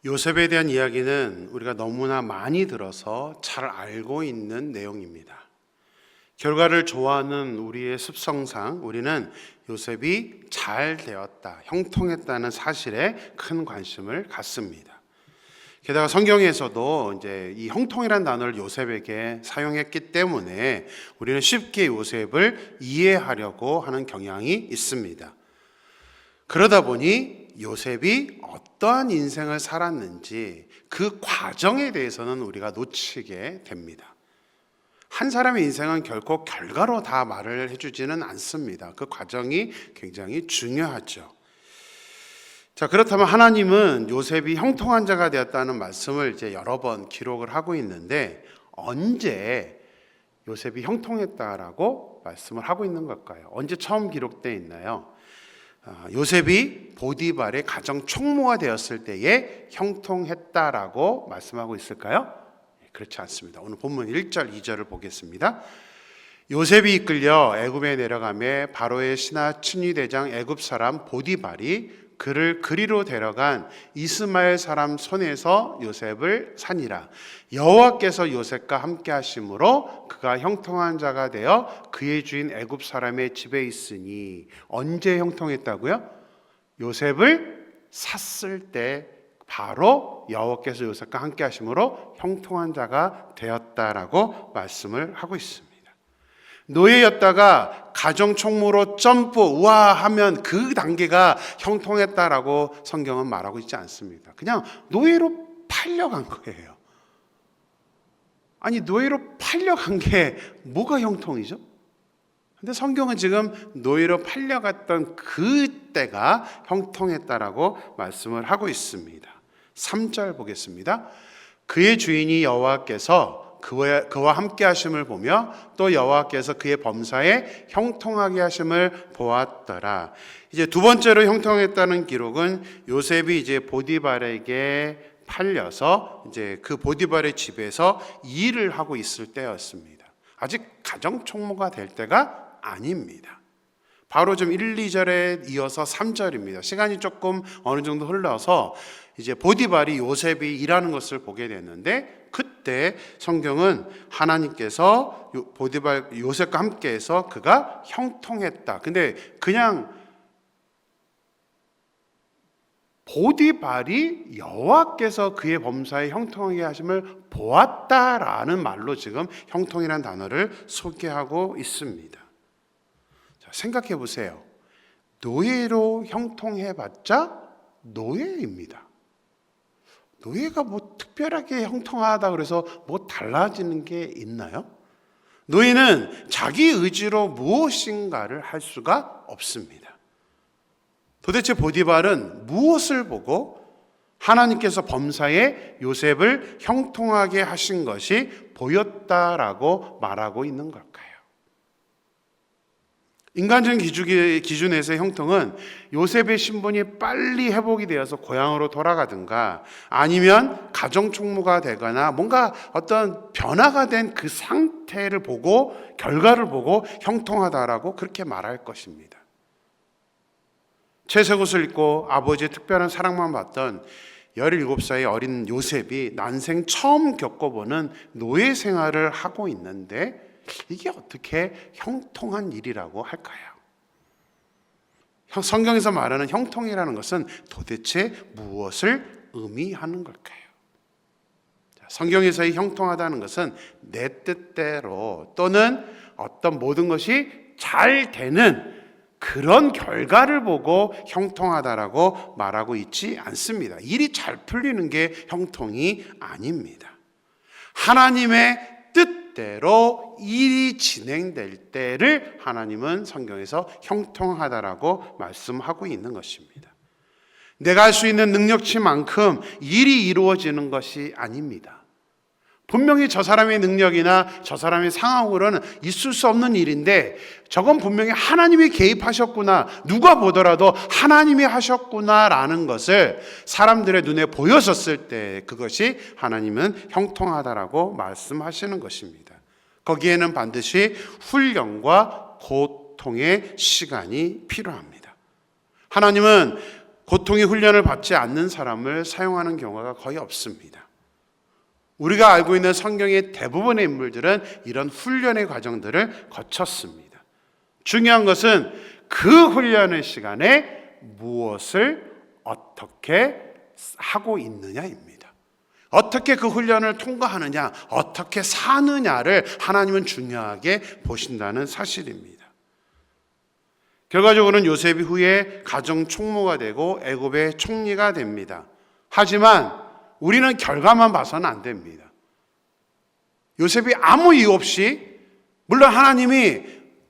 요셉에 대한 이야기는 우리가 너무나 많이 들어서 잘 알고 있는 내용입니다. 결과를 좋아하는 우리의 습성상 우리는 요셉이 잘 되었다, 형통했다는 사실에 큰 관심을 갖습니다. 게다가 성경에서도 이제 이 형통이라는 단어를 요셉에게 사용했기 때문에 우리는 쉽게 요셉을 이해하려고 하는 경향이 있습니다. 그러다 보니 요셉이 어떠한 인생을 살았는지 그 과정에 대해서는 우리가 놓치게 됩니다. 한 사람의 인생은 결코 결과로 다 말을 해주지는 않습니다. 그 과정이 굉장히 중요하죠. 자, 그렇다면 하나님은 요셉이 형통한 자가 되었다는 말씀을 이제 여러 번 기록을 하고 있는데 언제 요셉이 형통했다라고 말씀을 하고 있는 걸까요? 언제 처음 기록되어 있나요? 요셉이 보디발의 가정 총무가 되었을 때에 형통했다라고 말씀하고 있을까요? 그렇지 않습니다. 오늘 본문 1절, 2절을 보겠습니다. 요셉이 이끌려 애굽에 내려가매 바로의 신하 친위대장 애굽 사람 보디발이 그를 그리로 데려간 이스마엘 사람 손에서 요셉을 산이라. 여호와께서 요셉과 함께 하심으로 그가 형통한 자가 되어 그의 주인 애굽 사람의 집에 있으니. 언제 형통했다고요? 요셉을 샀을 때 바로 여호와께서 요셉과 함께 하심으로 형통한 자가 되었다라고 말씀을 하고 있습니다. 노예였다가 가정 총무로 점프 우아하면 그 단계가 형통했다라고 성경은 말하고 있지 않습니다. 그냥 노예로 팔려간 거예요. 아니, 노예로 팔려간 게 뭐가 형통이죠? 근데 성경은 지금 노예로 팔려갔던 그때가 형통했다라고 말씀을 하고 있습니다. 3절 보겠습니다. 그의 주인이 여호와께서 그와 함께 하심을 보며 또 여호와께서 그의 범사에 형통하게 하심을 보았더라. 이제 두 번째로 형통했다는 기록은 요셉이 이제 보디발에게 팔려서 이제 그 보디발의 집에서 일을 하고 있을 때였습니다. 아직 가정 총무가 될 때가 아닙니다. 바로 좀 1, 2절에 이어서 3절입니다. 시간이 조금 어느 정도 흘러서 이제 보디발이 요셉이 일하는 것을 보게 됐는데 그때 성경은 하나님께서 보디발 요셉과 함께해서 그가 형통했다. 근데 그냥 보디발이 여호와께서 그의 범사에 형통하게 하심을 보았다라는 말로 지금 형통이라는 단어를 소개하고 있습니다. 자, 생각해 보세요. 노예로 형통해봤자 노예입니다. 노예가 뭐 특별하게 형통하다 그래서 뭐 달라지는 게 있나요? 노예는 자기 의지로 무엇인가를 할 수가 없습니다. 도대체 보디발은 무엇을 보고 하나님께서 범사에 요셉을 형통하게 하신 것이 보였다라고 말하고 있는 걸까요? 인간적인 기준에서의 형통은 요셉의 신분이 빨리 회복이 되어서 고향으로 돌아가든가 아니면 가정 총무가 되거나 뭔가 어떤 변화가 된 그 상태를 보고 결과를 보고 형통하다라고 그렇게 말할 것입니다. 채색 옷을 입고 아버지의 특별한 사랑만 받던 17살의 어린 요셉이 난생 처음 겪어보는 노예 생활을 하고 있는데 이게 어떻게 형통한 일이라고 할까요? 성경에서 말하는 형통이라는 것은 도대체 무엇을 의미하는 걸까요? 성경에서의 형통하다는 것은 내 뜻대로 또는 어떤 모든 것이 잘 되는 그런 결과를 보고 형통하다라고 말하고 있지 않습니다. 일이 잘 풀리는 게 형통이 아닙니다. 하나님의 뜻대로 일이 진행될 때를 하나님은 성경에서 형통하다라고 말씀하고 있는 것입니다. 내가 할 수 있는 능력치만큼 일이 이루어지는 것이 아닙니다. 분명히 저 사람의 능력이나 저 사람의 상황으로는 있을 수 없는 일인데 저건 분명히 하나님이 개입하셨구나, 누가 보더라도 하나님이 하셨구나라는 것을 사람들의 눈에 보여졌을 때 그것이 하나님은 형통하다라고 말씀하시는 것입니다. 거기에는 반드시 훈련과 고통의 시간이 필요합니다. 하나님은 고통의 훈련을 받지 않는 사람을 사용하는 경우가 거의 없습니다. 우리가 알고 있는 성경의 대부분의 인물들은 이런 훈련의 과정들을 거쳤습니다. 중요한 것은 그 훈련의 시간에 무엇을 어떻게 하고 있느냐입니다. 어떻게 그 훈련을 통과하느냐, 어떻게 사느냐를 하나님은 중요하게 보신다는 사실입니다. 결과적으로는 요셉이 후에 가정 총무가 되고 애굽의 총리가 됩니다. 하지만 우리는 결과만 봐서는 안 됩니다. 요셉이 아무 이유 없이, 물론 하나님이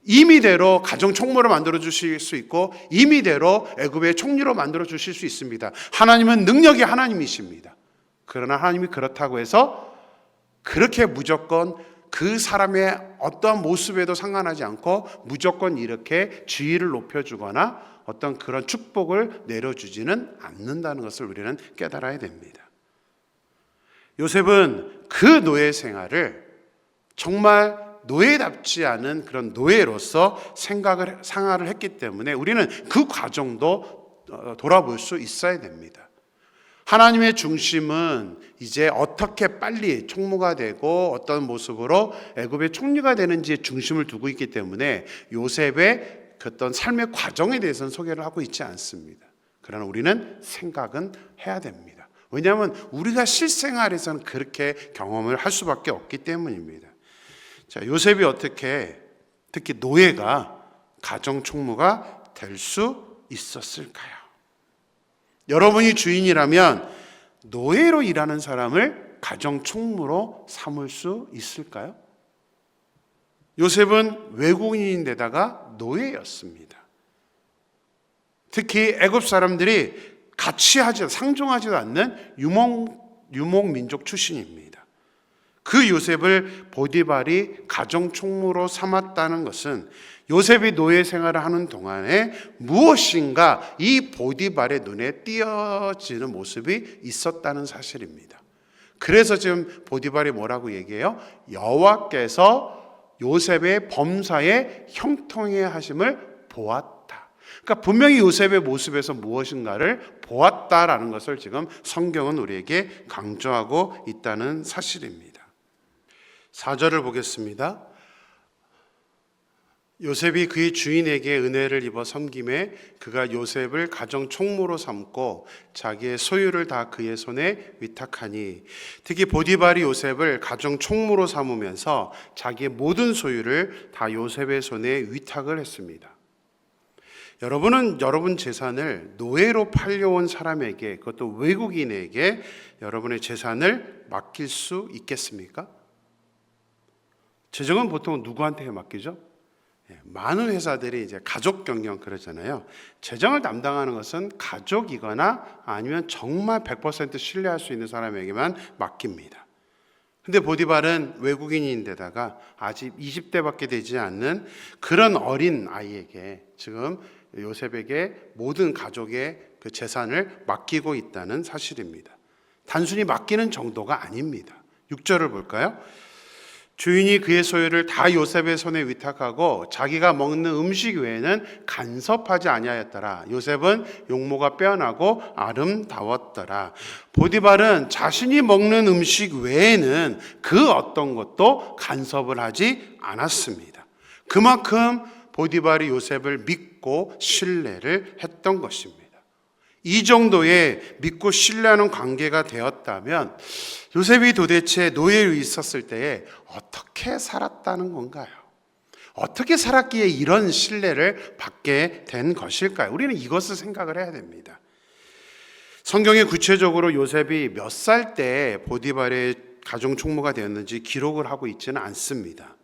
임의대로 가정 총무를 만들어 주실 수 있고 임의대로 애굽의 총리로 만들어 주실 수 있습니다. 하나님은 능력이 하나님이십니다. 그러나 하나님이 그렇다고 해서 그렇게 무조건 그 사람의 어떠한 모습에도 상관하지 않고 무조건 이렇게 지위를 높여주거나 어떤 그런 축복을 내려주지는 않는다는 것을 우리는 깨달아야 됩니다. 요셉은 그 노예 생활을 정말 노예답지 않은 그런 노예로서 생활을 했기 때문에 우리는 그 과정도 돌아볼 수 있어야 됩니다. 하나님의 중심은 이제 어떻게 빨리 총무가 되고 어떤 모습으로 애굽의 총리가 되는지에 중심을 두고 있기 때문에 요셉의 그 어떤 삶의 과정에 대해서는 소개를 하고 있지 않습니다. 그러나 우리는 생각은 해야 됩니다. 왜냐하면 우리가 실생활에서는 그렇게 경험을 할 수밖에 없기 때문입니다. 자, 요셉이 어떻게 특히 노예가 가정 총무가 될 수 있었을까요? 여러분이 주인이라면 노예로 일하는 사람을 가정 총무로 삼을 수 있을까요? 요셉은 외국인인데다가 노예였습니다. 특히 애굽 사람들이 상종하지도 않는 유목 민족 출신입니다. 그 요셉을 보디발이 가정 총무로 삼았다는 것은 요셉이 노예 생활을 하는 동안에 무엇인가 이 보디발의 눈에 띄어지는 모습이 있었다는 사실입니다. 그래서 지금 보디발이 뭐라고 얘기해요? 여호와께서 요셉의 범사에 형통해 하심을 보았다. 그러니까 분명히 요셉의 모습에서 무엇인가를 보았다라는 것을 지금 성경은 우리에게 강조하고 있다는 사실입니다. 4절을 보겠습니다. 요셉이 그의 주인에게 은혜를 입어 섬김에 그가 요셉을 가정 총무로 삼고 자기의 소유를 다 그의 손에 위탁하니, 특히 보디발이 요셉을 가정 총무로 삼으면서 자기의 모든 소유를 다 요셉의 손에 위탁을 했습니다. 여러분은 여러분 재산을 노예로 팔려온 사람에게, 그것도 외국인에게 여러분의 재산을 맡길 수 있겠습니까? 재정은 보통 누구한테 맡기죠? 많은 회사들이 이제 가족 경영 그러잖아요. 재정을 담당하는 것은 가족이거나 아니면 정말 100% 신뢰할 수 있는 사람에게만 맡깁니다. 근데 보디발은 외국인인데다가 아직 20대밖에 되지 않는 그런 어린 아이에게 지금 요셉에게 모든 가족의 그 재산을 맡기고 있다는 사실입니다. 단순히 맡기는 정도가 아닙니다. 6절을 볼까요? 주인이 그의 소유를 다 요셉의 손에 위탁하고 자기가 먹는 음식 외에는 간섭하지 아니하였더라. 요셉은 용모가 빼어나고 아름다웠더라. 보디발은 자신이 먹는 음식 외에는 그 어떤 것도 간섭을 하지 않았습니다. 그만큼 보디발이 요셉을 믿고 신뢰를 했던 것입니다. 이 정도의 믿고 신뢰하는 관계가 되었다면 요셉이 도대체 노예로 있었을 때에 어떻게 살았다는 건가요? 어떻게 살았기에 이런 신뢰를 받게 된 것일까요? 우리는 이것을 생각을 해야 됩니다. 성경에 구체적으로 요셉이 몇 살 때 보디발의 가정 총무가 되었는지 기록을 하고 있지는 않습니다.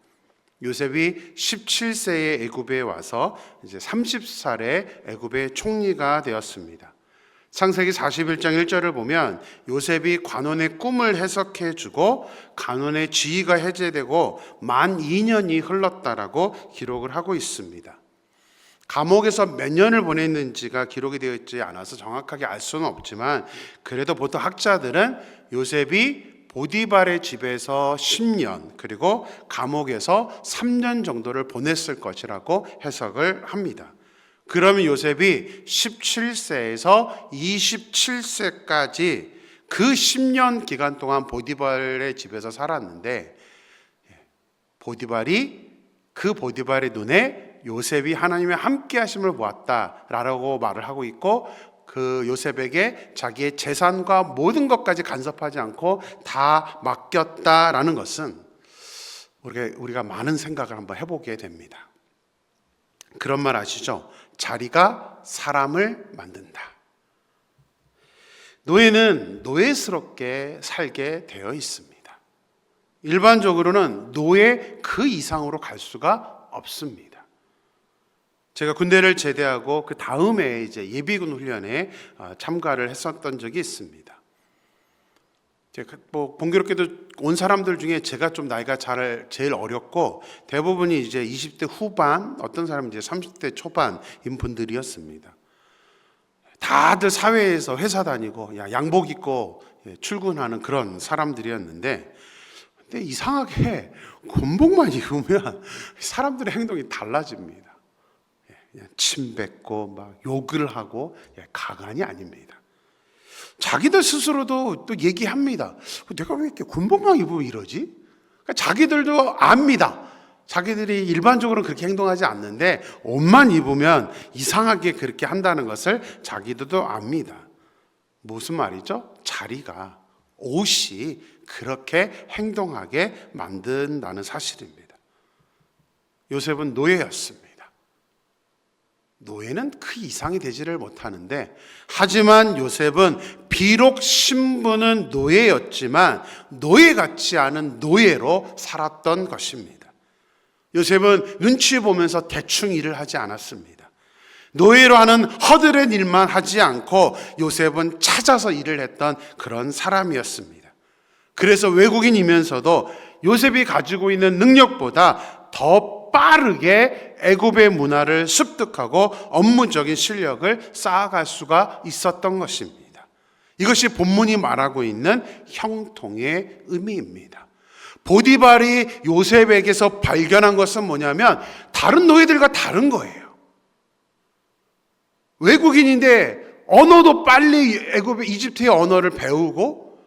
요셉이 17세에 애굽에 와서 이제 30살에 애굽의 총리가 되었습니다. 창세기 41장 1절을 보면 요셉이 관원의 꿈을 해석해 주고 관원의 지위가 해제되고 만 2년이 흘렀다라고 기록을 하고 있습니다. 감옥에서 몇 년을 보냈는지가 기록이 되어 있지 않아서 정확하게 알 수는 없지만 그래도 보통 학자들은 요셉이 보디발의 집에서 10년 그리고 감옥에서 3년 정도를 보냈을 것이라고 해석을 합니다. 그러면 요셉이 17세에서 27세까지 그 10년 기간 동안 보디발의 집에서 살았는데, 보디발의 눈에 요셉이 하나님의 함께 하심을 보았다라고 말을 하고 있고, 그 요셉에게 자기의 재산과 모든 것까지 간섭하지 않고 다 맡겼다라는 것은 우리가 많은 생각을 한번 해보게 됩니다. 그런 말 아시죠? 자리가 사람을 만든다. 노예는 노예스럽게 살게 되어 있습니다. 일반적으로는 노예 그 이상으로 갈 수가 없습니다. 제가 군대를 제대하고 그 다음에 이제 예비군 훈련에 참가를 했었던 적이 있습니다. 제가 공교롭게도 온 사람들 중에 제가 좀 나이가 제일 어렸고, 대부분이 이제 20대 후반, 어떤 사람은 이제 30대 초반인 분들이었습니다. 다들 사회에서 회사 다니고 양복 입고 출근하는 그런 사람들이었는데, 근데 이상하게 군복만 입으면 사람들의 행동이 달라집니다. 그냥 침 뱉고 막 욕을 하고 가관이 아닙니다. 자기들 스스로도 또 얘기합니다. 내가 왜 이렇게 군복만 입으면 이러지? 그러니까 자기들도 압니다. 자기들이 일반적으로 그렇게 행동하지 않는데 옷만 입으면 이상하게 그렇게 한다는 것을 자기들도 압니다. 무슨 말이죠? 자리가, 옷이 그렇게 행동하게 만든다는 사실입니다. 요셉은 노예였습니다. 노예는 그 이상이 되지를 못하는데, 하지만 요셉은 비록 신분은 노예였지만 노예 같지 않은 노예로 살았던 것입니다. 요셉은 눈치 보면서 대충 일을 하지 않았습니다. 노예로 하는 허드렛 일만 하지 않고 요셉은 찾아서 일을 했던 그런 사람이었습니다. 그래서 외국인이면서도 요셉이 가지고 있는 능력보다 더 빠르게 애굽의 문화를 습득하고 업무적인 실력을 쌓아갈 수가 있었던 것입니다. 이것이 본문이 말하고 있는 형통의 의미입니다. 보디발이 요셉에게서 발견한 것은 뭐냐면 다른 노예들과 다른 거예요. 외국인인데 언어도 빨리 이집트의 언어를 배우고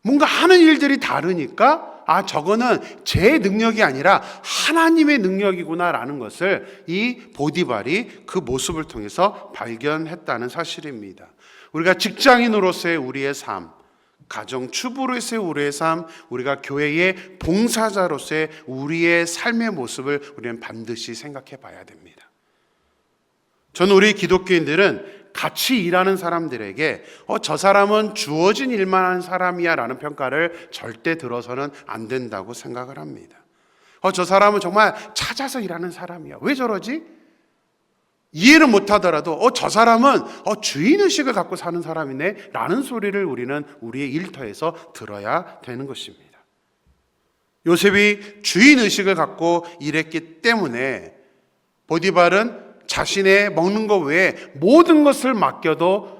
뭔가 하는 일들이 다르니까 저거는 제 능력이 아니라 하나님의 능력이구나라는 것을 이 보디발이 그 모습을 통해서 발견했다는 사실입니다. 우리가 직장인으로서의 우리의 삶, 가정 주부로서의 우리의 삶, 우리가 교회의 봉사자로서의 우리의 삶의 모습을 우리는 반드시 생각해 봐야 됩니다. 저는 우리 기독교인들은 같이 일하는 사람들에게 저 사람은 주어진 일만 하는 사람이야 라는 평가를 절대 들어서는 안 된다고 생각을 합니다. 저 사람은 정말 찾아서 일하는 사람이야. 왜 저러지? 이해를 못하더라도 저 사람은 주인의식을 갖고 사는 사람이네 라는 소리를 우리는 우리의 일터에서 들어야 되는 것입니다. 요셉이 주인의식을 갖고 일했기 때문에 보디발은 자신의 먹는 것 외에 모든 것을 맡겨도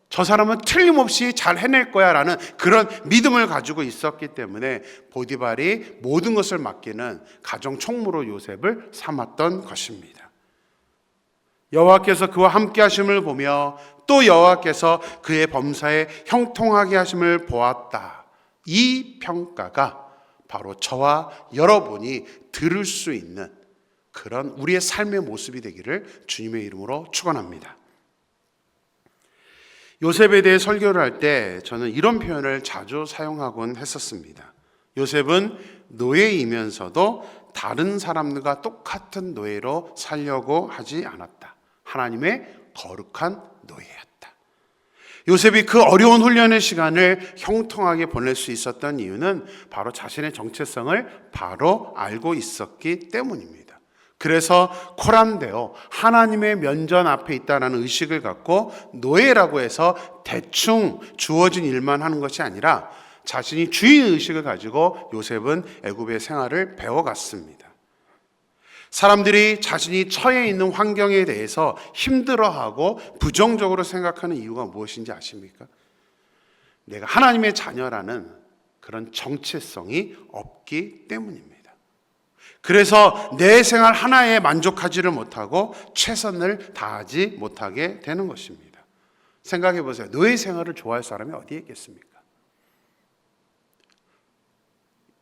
저 사람은 틀림없이 잘 해낼 거야 라는 그런 믿음을 가지고 있었기 때문에 보디발이 모든 것을 맡기는 가정 총무로 요셉을 삼았던 것입니다. 여호와께서 그와 함께 하심을 보며 또 여호와께서 그의 범사에 형통하게 하심을 보았다. 이 평가가 바로 저와 여러분이 들을 수 있는 그런 우리의 삶의 모습이 되기를 주님의 이름으로 축원합니다. 요셉에 대해 설교를 할 때 저는 이런 표현을 자주 사용하곤 했었습니다. 요셉은 노예이면서도 다른 사람들과 똑같은 노예로 살려고 하지 않았다. 하나님의 거룩한 노예였다. 요셉이 그 어려운 훈련의 시간을 형통하게 보낼 수 있었던 이유는 바로 자신의 정체성을 바로 알고 있었기 때문입니다. 그래서 코람데오, 하나님의 면전 앞에 있다는 의식을 갖고 노예라고 해서 대충 주어진 일만 하는 것이 아니라 자신이 주인 의식을 가지고 요셉은 애굽의 생활을 배워갔습니다. 사람들이 자신이 처해 있는 환경에 대해서 힘들어하고 부정적으로 생각하는 이유가 무엇인지 아십니까? 내가 하나님의 자녀라는 그런 정체성이 없기 때문입니다. 그래서 내 생활 하나에 만족하지를 못하고 최선을 다하지 못하게 되는 것입니다. 생각해 보세요. 너의 생활을 좋아할 사람이 어디에 있겠습니까?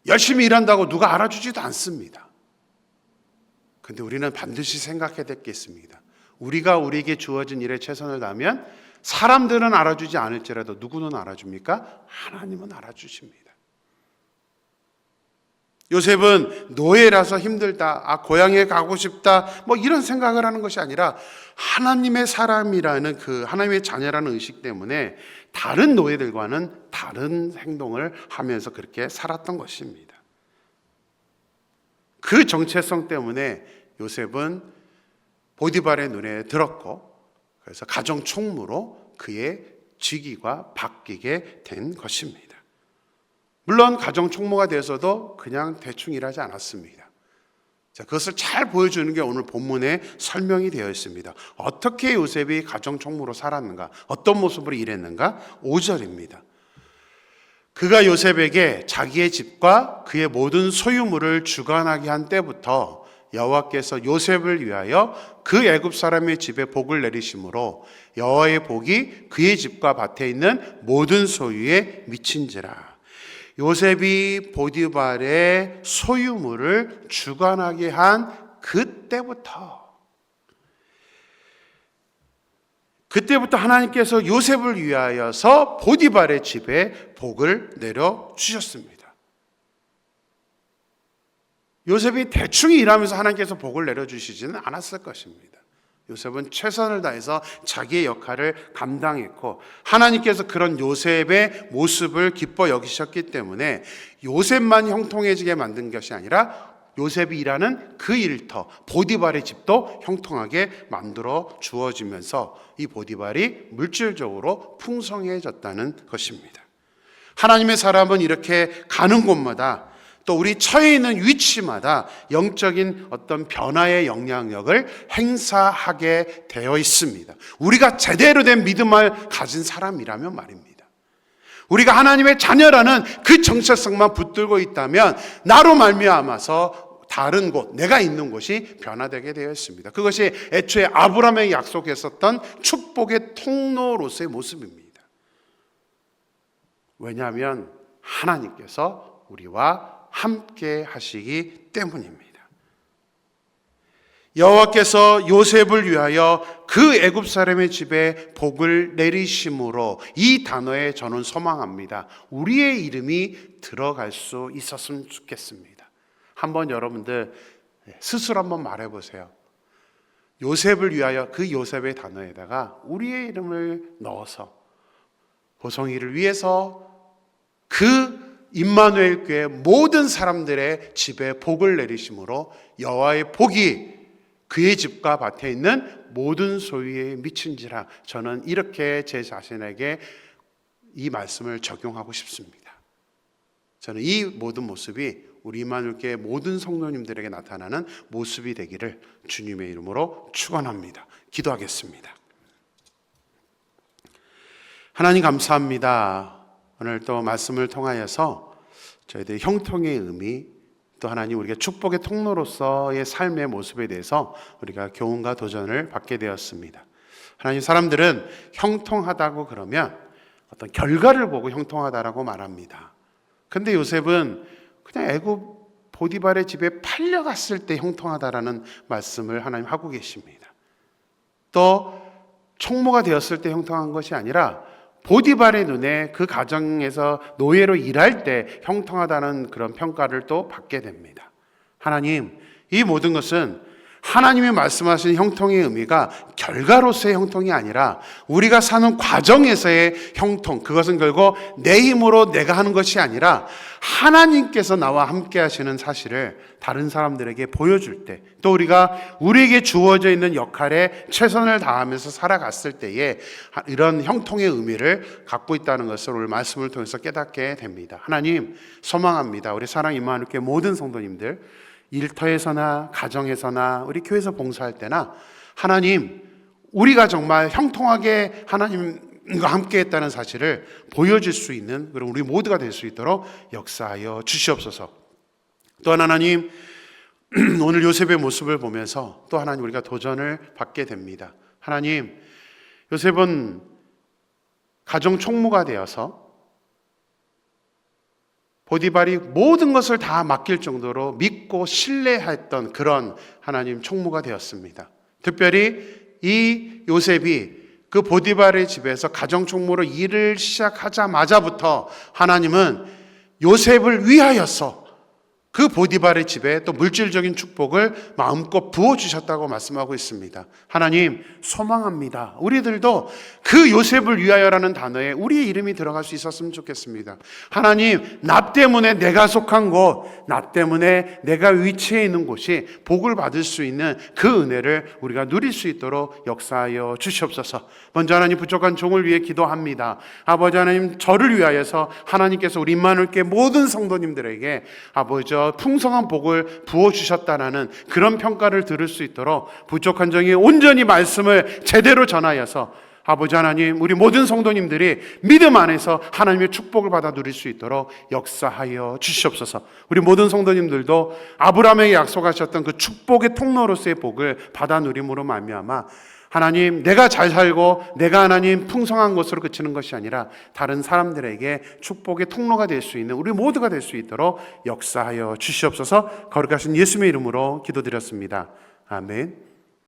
열심히 일한다고 누가 알아주지도 않습니다. 그런데 우리는 반드시 생각해야 될 게 있습니다. 우리가 우리에게 주어진 일에 최선을 다하면 사람들은 알아주지 않을지라도 누구는 알아줍니까? 하나님은 알아주십니다. 요셉은 노예라서 힘들다, 고향에 가고 싶다, 이런 생각을 하는 것이 아니라 하나님의 사람이라는 그 하나님의 자녀라는 의식 때문에 다른 노예들과는 다른 행동을 하면서 그렇게 살았던 것입니다. 그 정체성 때문에 요셉은 보디발의 눈에 들었고, 그래서 가정 총무로 그의 직위가 바뀌게 된 것입니다. 물론 가정 총무가 되어서도 그냥 대충 일하지 않았습니다. 자, 그것을 잘 보여주는 게 오늘 본문에 설명이 되어 있습니다. 어떻게 요셉이 가정 총무로 살았는가, 어떤 모습으로 일했는가? 5절입니다. 그가 요셉에게 자기의 집과 그의 모든 소유물을 주관하게 한 때부터 여호와께서 요셉을 위하여 그 애굽 사람의 집에 복을 내리심으로 여호와의 복이 그의 집과 밭에 있는 모든 소유에 미친지라. 요셉이 보디발의 소유물을 주관하게 한 그때부터 하나님께서 요셉을 위하여서 보디발의 집에 복을 내려 주셨습니다. 요셉이 대충 일하면서 하나님께서 복을 내려 주시지는 않았을 것입니다. 요셉은 최선을 다해서 자기의 역할을 감당했고, 하나님께서 그런 요셉의 모습을 기뻐 여기셨기 때문에 요셉만 형통해지게 만든 것이 아니라 요셉이 일하는 그 일터 보디발의 집도 형통하게 만들어 주어지면서 이 보디발이 물질적으로 풍성해졌다는 것입니다. 하나님의 사람은 이렇게 가는 곳마다, 또 우리 처해 있는 위치마다 영적인 어떤 변화의 영향력을 행사하게 되어 있습니다. 우리가 제대로 된 믿음을 가진 사람이라면 말입니다. 우리가 하나님의 자녀라는 그 정체성만 붙들고 있다면 나로 말미암아서 다른 곳, 내가 있는 곳이 변화되게 되어 있습니다. 그것이 애초에 아브라함에게 약속했었던 축복의 통로로서의 모습입니다. 왜냐하면 하나님께서 우리와 함께 하시기 때문입니다. 여호와께서 요셉을 위하여 그 애굽 사람의 집에 복을 내리심으로, 이 단어에 저는 소망합니다. 우리의 이름이 들어갈 수 있었으면 좋겠습니다. 한번 여러분들 스스로 한번 말해 보세요. 요셉을 위하여, 그 요셉의 단어에다가 우리의 이름을 넣어서 보송이를 위해서 그 임마누엘 교회 모든 사람들의 집에 복을 내리심으로 여호와의 복이 그의 집과 밭에 있는 모든 소유에 미친지라. 저는 이렇게 제 자신에게 이 말씀을 적용하고 싶습니다. 저는 이 모든 모습이 우리 임마누엘 교회 모든 성도님들에게 나타나는 모습이 되기를 주님의 이름으로 축원합니다. 기도하겠습니다. 하나님 감사합니다. 오늘 또 말씀을 통하여서 저희들의 형통의 의미, 또 하나님 우리가 축복의 통로로서의 삶의 모습에 대해서 우리가 교훈과 도전을 받게 되었습니다. 하나님, 사람들은 형통하다고 그러면 어떤 결과를 보고 형통하다라고 말합니다. 근데 요셉은 그냥 애굽 보디발의 집에 팔려갔을 때 형통하다라는 말씀을 하나님 하고 계십니다. 또 총무가 되었을 때 형통한 것이 아니라 보디발의 눈에 그 가정에서 노예로 일할 때 형통하다는 그런 평가를 또 받게 됩니다. 하나님, 이 모든 것은 하나님이 말씀하신 형통의 의미가 결과로서의 형통이 아니라 우리가 사는 과정에서의 형통, 그것은 결국 내 힘으로 내가 하는 것이 아니라 하나님께서 나와 함께 하시는 사실을 다른 사람들에게 보여줄 때, 또 우리가 우리에게 주어져 있는 역할에 최선을 다하면서 살아갔을 때에 이런 형통의 의미를 갖고 있다는 것을 오늘 말씀을 통해서 깨닫게 됩니다. 하나님, 소망합니다. 우리 사랑 임마누엘 교회 모든 성도님들, 일터에서나 가정에서나 우리 교회에서 봉사할 때나 하나님, 우리가 정말 형통하게 하나님과 함께 했다는 사실을 보여줄 수 있는 그런 우리 모두가 될 수 있도록 역사하여 주시옵소서. 또한 하나님, 오늘 요셉의 모습을 보면서 또 하나님 우리가 도전을 받게 됩니다. 하나님, 요셉은 가정 총무가 되어서 보디발이 모든 것을 다 맡길 정도로 믿고 신뢰했던 그런 하나님 총무가 되었습니다. 특별히 이 요셉이 그 보디발의 집에서 가정 총무로 일을 시작하자마자부터 하나님은 요셉을 위하여서 그 보디발의 집에 또 물질적인 축복을 마음껏 부어주셨다고 말씀하고 있습니다. 하나님, 소망합니다. 우리들도 그 요셉을 위하여라는 단어에 우리의 이름이 들어갈 수 있었으면 좋겠습니다. 하나님, 나 때문에 내가 속한 곳, 나 때문에 내가 위치해 있는 곳이 복을 받을 수 있는 그 은혜를 우리가 누릴 수 있도록 역사하여 주시옵소서. 먼저 하나님, 부족한 종을 위해 기도합니다. 아버지 하나님, 저를 위하여서 하나님께서 우리 임마누엘교회 모든 성도님들에게 아버지 풍성한 복을 부어주셨다라는 그런 평가를 들을 수 있도록 부족한 종이 온전히 말씀을 제대로 전하여서 아버지 하나님, 우리 모든 성도님들이 믿음 안에서 하나님의 축복을 받아 누릴 수 있도록 역사하여 주시옵소서. 우리 모든 성도님들도 아브라함에게 약속하셨던 그 축복의 통로로서의 복을 받아 누림으로 말미암아 하나님, 내가 잘 살고 내가 하나님 풍성한 것으로 그치는 것이 아니라 다른 사람들에게 축복의 통로가 될 수 있는 우리 모두가 될 수 있도록 역사하여 주시옵소서. 거룩하신 예수님의 이름으로 기도드렸습니다. 아멘.